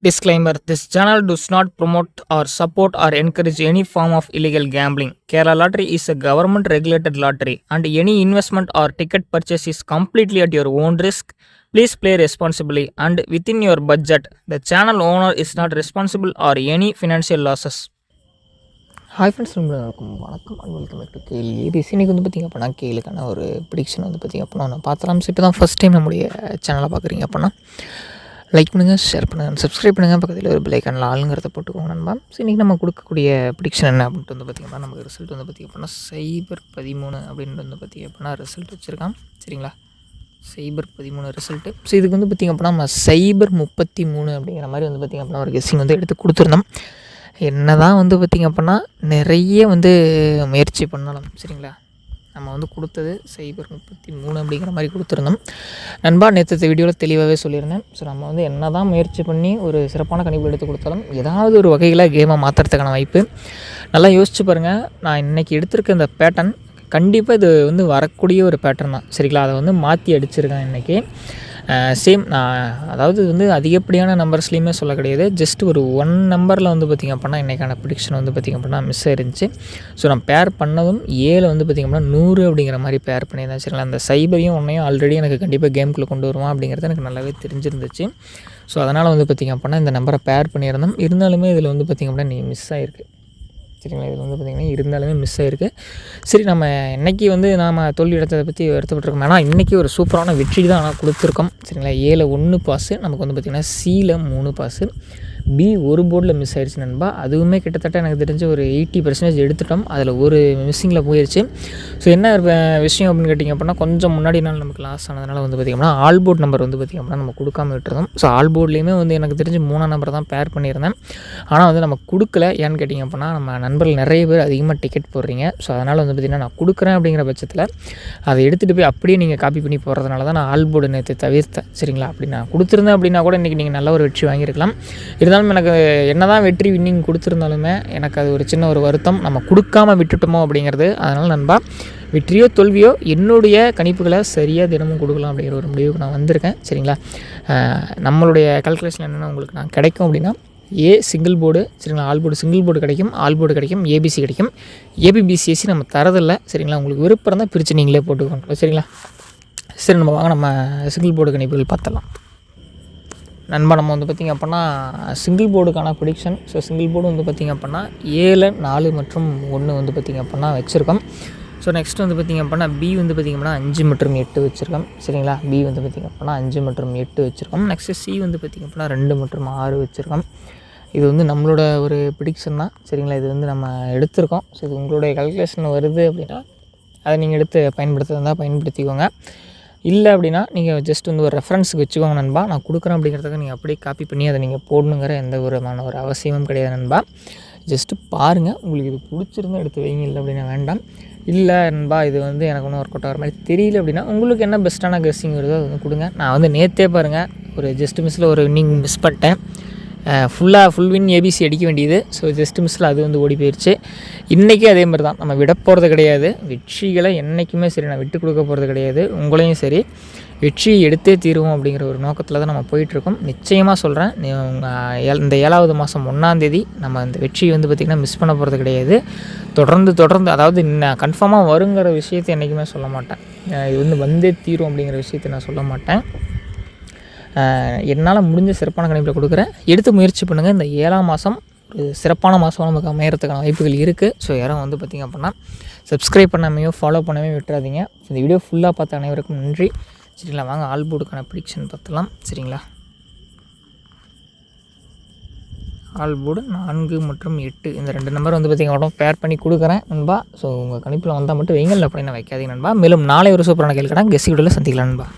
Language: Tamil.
Disclaimer: This channel does not promote or support or encourage any form of illegal gambling. Kerala Lottery is a government regulated lottery and any investment or ticket purchase is completely at your own risk. Please play responsibly and within your budget. The channel owner is not responsible for any financial losses. Hi friends, வணக்கம் அண்ட் வெல்கம் பேக் டு கேள்வி இது. இன்னைக்கு வந்து பார்த்திங்க அப்படின்னா கேளுக்கான ஒரு ப்ரிடிக்ஷன் வந்து பார்த்திங்க அப்படின்னா நான் பார்த்துலாம். இப்போ தான் ஃபஸ்ட் டைம் நம்முடைய சேனலை பார்க்குறீங்க அப்படின்னா லைக் பண்ணுங்கள், ஷேர் பண்ணுங்கள், சப்ஸ்கிரைப் பண்ணுங்கள், பக்கத்தில் ஒரு பெல் ஐக்கானில் ஆளுங்கிறத போட்டுக்கோங்க நண்பா. ஸோ இன்றைக்கி நம்ம கொடுக்கக்கூடிய ப்ரிடிக்ஷன் என்ன அப்படின்ட்டு வந்து பார்த்திங்கன்னா நமக்கு ரிசல்ட் வந்து பார்த்திங்க அப்படின்னா சைபர் 13 அப்படின்ட்டு வந்து பார்த்திங்க அப்படின்னா ரிசல்ட் வச்சுருக்கான். சரிங்களா, சைபர் 13 ரிசல்ட்டு. ஸோ இதுக்கு வந்து பார்த்திங்க அப்படின்னா நம்ம சைபர் 33 அப்படிங்கிற மாதிரி வந்து பார்த்திங்க அப்படின்னா ஒரு கெஸ்ஸிங் வந்து எடுத்து கொடுத்துருந்தோம். என்ன தான் வந்து பார்த்திங்க அப்படின்னா நிறைய வந்து முயற்சி பண்ணலாம். சரிங்களா, நம்ம வந்து கொடுத்தது சைபர் 33 அப்படிங்கிற மாதிரி கொடுத்துருந்தோம் நண்பா. நேற்று வீடியோவில் தெளிவாகவே சொல்லியிருந்தேன். ஸோ நம்ம வந்து என்ன தான் முயற்சி பண்ணி ஒரு சிறப்பான கணிப்பு எடுத்து கொடுத்தாலும் ஏதாவது ஒரு வகையில் கேமை மாற்றுறதுக்கான வாய்ப்பு. நல்லா யோசிச்சு பாருங்கள். நான் இன்றைக்கி எடுத்திருக்க இந்த பேட்டர்ன் கண்டிப்பாக இது வந்து வரக்கூடிய ஒரு பேட்டர்ன் தான். சரிங்களா, அதை வந்து மாற்றி அடிச்சிருக்கேன் இன்றைக்கி. சேம் நான் அதாவது வந்து அதிகப்படியான நம்பர்ஸ்லேயுமே சொல்ல கிடையாது. ஜஸ்ட் ஒரு 1 நம்பரில் வந்து பார்த்திங்க அப்படின்னா இன்றைக்கான ப்ரிடிக்ஷன் வந்து பார்த்திங்க அப்படின்னா மிஸ் ஆயிருந்துச்சு. ஸோ நான் பேர் பண்ணதும் 7 வந்து பார்த்திங்க அப்படின்னா 100 அப்படிங்கிற மாதிரி பேர் பண்ணியிருந்தேன். சரிங்களா, அந்த சைபரையும் ஒன்றையும் ஆல்ரெடி எனக்கு கண்டிப்பாக கேமுக்குள்ளே கொண்டு வருவான் அப்படிங்கிறது எனக்கு நல்லாவே தெரிஞ்சிருந்துச்சு. ஸோ அதனால் வந்து பார்த்திங்க அப்படின்னா இந்த நம்பரை பேர் பண்ணியிருந்தோம். இருந்தாலுமே இதில் வந்து பார்த்திங்க அப்படின்னா நீ மிஸ் ஆகிருக்கு. சரிங்களா, இதில் வந்து பார்த்திங்கன்னா இருந்தாலுமே மிஸ் ஆகிருக்கு. சரி, நம்ம இன்றைக்கி வந்து நாம் தோல்வி இடத்தை பற்றி வருத்தப்பட்டிருக்கோம். ஆனால் இன்றைக்கி ஒரு சூப்பரான வெற்றி தான் ஆனால் கொடுத்துருக்கோம். சரிங்களா, 7 1 பாஸு, நமக்கு வந்து பார்த்திங்கன்னா சியில் 3 பாஸு, பி ஒரு போர்டில் மிஸ் ஆயிடுச்சு நண்பா. அதுவுமே கிட்டத்தட்ட எனக்கு தெரிஞ்ச ஒரு 80% எடுத்துட்டோம். அதில் ஒரு மிஸ்ஸிங்கில் போயிடுச்சு. ஸோ என்ன விஷயம் அப்படின்னு கேட்டிங்க அப்படின்னா கொஞ்சம் முன்னாடி நாள் நமக்கு லாஸ் ஆனதுனால வந்து பார்த்திங்கன்னா ஆல் போர்ட் நம்பர் வந்து பார்த்திங்க அப்படின்னா நம்ம கொடுக்காம விட்டுருந்தோம். ஸோ ஆல் போர்ட்லேயுமே வந்து எனக்கு தெரிஞ்சு 3 நம்பர் தான் பேர் பண்ணியிருந்தேன். ஆனால் வந்து நம்ம கொடுக்கல. ஏன்னு கேட்டிங்க அப்படின்னா நம்ம நண்பர்கள் நிறைய பேர் அதிகமாக டிக்கெட் போடுறீங்க. ஸோ அதனால் வந்து பார்த்திங்கன்னா நான் கொடுக்குறேன் அப்படிங்கிற பட்சத்தில் அதை எடுத்துகிட்டு போய் அப்படியே நீங்கள் காப்பி பண்ணி போடுறதுனால தான் நான் ஆல் போர்டு நேற்று தவிர்த்தேன். சரிங்களா, அப்படி நான் கொடுத்துருந்தேன் அப்படின்னா கூட இன்றைக்கி நீங்கள் நல்ல ஒரு வெற்றி வாங்கியிருக்கலாம். இருந்தாலும் எனக்கு என்ன தான் வெற்றி வின்னிங் கொடுத்துருந்தாலுமே எனக்கு அது ஒரு சின்ன ஒரு வருத்தம், நம்ம கொடுக்காமல் விட்டுட்டோமோ அப்படிங்கிறது. அதனால் நண்பா, வெற்றியோ தோல்வியோ என்னுடைய கணிப்புகளை சரியாக தினமும் கொடுக்கலாம் அப்படிங்கிற ஒரு முடிவுக்கு நான் வந்திருக்கேன். சரிங்களா, நம்மளுடைய கால்குலேஷன் என்னென்னா உங்களுக்கு நான் கிடைக்கும் அப்படின்னா ஏ சிங்கிள் போர்டு, சரிங்களா, ஆல் போர்டு சிங்கிள் போர்டு கிடைக்கும், ஆல் போர்டு கிடைக்கும், ஏபிசி கிடைக்கும். ஏபிபிசிஎஸ்சி நம்ம தரதில்லை. சரிங்களா, உங்களுக்கு விருப்பம் தான் பிரித்து நீங்களே போட்டுக்கோங்க. சரிங்களா, சரி நம்ம வாங்க நம்ம சிங்கிள் போர்டு கணிப்புகள் பார்த்தலாம் நண்பா. நம்ம வந்து பார்த்திங்க அப்படின்னா சிங்கிள் போர்டுக்கான ப்ரிடிக்ஷன். ஸோ சிங்கிள் போர்டு வந்து பார்த்திங்க அப்படின்னா 7 4 மற்றும் 1 வந்து பார்த்திங்க அப்படின்னா வச்சுருக்கோம். ஸோ நெக்ஸ்ட் வந்து பார்த்திங்க அப்படின்னா பி வந்து பார்த்திங்க அப்படின்னா 5 மற்றும் 8 வச்சுருக்கோம். சரிங்களா, பி வந்து பார்த்திங்க அப்படின்னா 5 மற்றும் 8 வச்சுருக்கோம். நெக்ஸ்ட்டு சி வந்து பார்த்திங்க அப்படின்னா 2 மற்றும் 6 வச்சுருக்கோம். இது வந்து நம்மளோட ஒரு ப்ரிடிக்ஷன் தான். சரிங்களா, இது வந்து நம்ம எடுத்திருக்கோம். ஸோ இது உங்களுடைய கால்குலேஷன் வருது அப்படின்னா அதை நீங்கள் எடுத்து பயன்படுத்துறதா பயன்படுத்திக்கோங்க. இல்லை அப்படின்னா நீங்கள் ஜஸ்ட் வந்து ஒரு ரெஃபரன்ஸுக்கு வச்சுக்கோங்க நண்பா. நான் கொடுக்குறேன் அப்படிங்கிறதுக்கு நீங்கள் அப்படியே காப்பி பண்ணி அதை நீங்கள் போடணுங்கிற எந்த விதமான ஒரு அவசியமும் கிடையாது நண்பா. ஜஸ்ட்டு பாருங்கள், உங்களுக்கு இது பிடிச்சிருந்தா எடுத்து வைங்க. இல்லை அப்படின்னா வேண்டாம். இல்லை நண்பா, இது வந்து எனக்கு ஒன்றும் ஒர்க் அவுட் ஆகிற மாதிரி தெரியல அப்படின்னா உங்களுக்கு என்ன பெஸ்ட்டான கெஸ்ஸிங் வருதோ அது வந்து கொடுங்க. நான் வந்து நேற்றே பாருங்கள் ஒரு ஜஸ்ட் மிஸ்ஸில் ஒரு வின்னிங் மிஸ் பண்ணிட்டேன். ஃபுல் வின் ஏபிசி அடிக்க வேண்டியது. ஸோ ஜஸ்ட் மிஸ்ஸில் அது வந்து ஓடி போயிடுச்சு. இன்றைக்கி அதே மாதிரி தான், நம்ம விட போகிறது கிடையாது. வெற்றிகளை என்றைக்குமே சரி நான் விட்டு கொடுக்க போகிறது கிடையாது. உங்களையும் சரி வெற்றியை எடுத்தே தீருவோம் அப்படிங்கிற ஒரு நோக்கத்தில் தான் நம்ம போயிட்டுருக்கோம். நிச்சயமாக சொல்கிறேன், இந்த 7வது மாதம் 1ஆம் தேதி நம்ம இந்த வெற்றியை வந்து பார்த்திங்கன்னா மிஸ் பண்ண போகிறது கிடையாது. தொடர்ந்து அதாவது நான் கன்ஃபார்மாக வருங்கிற விஷயத்தை என்றைக்குமே சொல்ல மாட்டேன். இது வந்து வந்தே தீரும் அப்படிங்கிற விஷயத்தை நான் சொல்ல மாட்டேன். என்னால் முடிஞ்ச சிறப்பான கணிப்பில் கொடுக்குறேன். எடுத்து முயற்சி பண்ணுங்கள். இந்த 7ஆம் மாதம் ஒரு சிறப்பான மாதம் நமக்கு அமையறதுக்கான வாய்ப்புகள் இருக்குது. ஸோ யாரும் வந்து பார்த்திங்க அப்படின்னா சப்ஸ்கிரைப் பண்ணாமையோ ஃபாலோ பண்ணாமையோ விட்டுறாதீங்க. இந்த வீடியோ ஃபுல்லாக பார்த்த அனைவருக்கும் நன்றி. சரிங்களா, வாங்க ஆல் போர்டுக்கான ப்ரிடிக்ஷன் பார்த்துலாம். சரிங்களா, ஆல் போர்டு 4 மற்றும் 8 இந்த 2 நம்பர் வந்து பார்த்திங்க அப்படின்னா பேர் பண்ணி கொடுக்குறேன் நண்பா. ஸோ உங்கள் கணிப்பில் வந்தால் மட்டும் வைங்கள், அப்படின்னா வைக்காதீங்க நண்பா. மேலும் நாளை ஒரு சூப்பரான கேள்வி கெஸ்ஸி வீடியோவில் சந்திக்கலாம் நண்பா.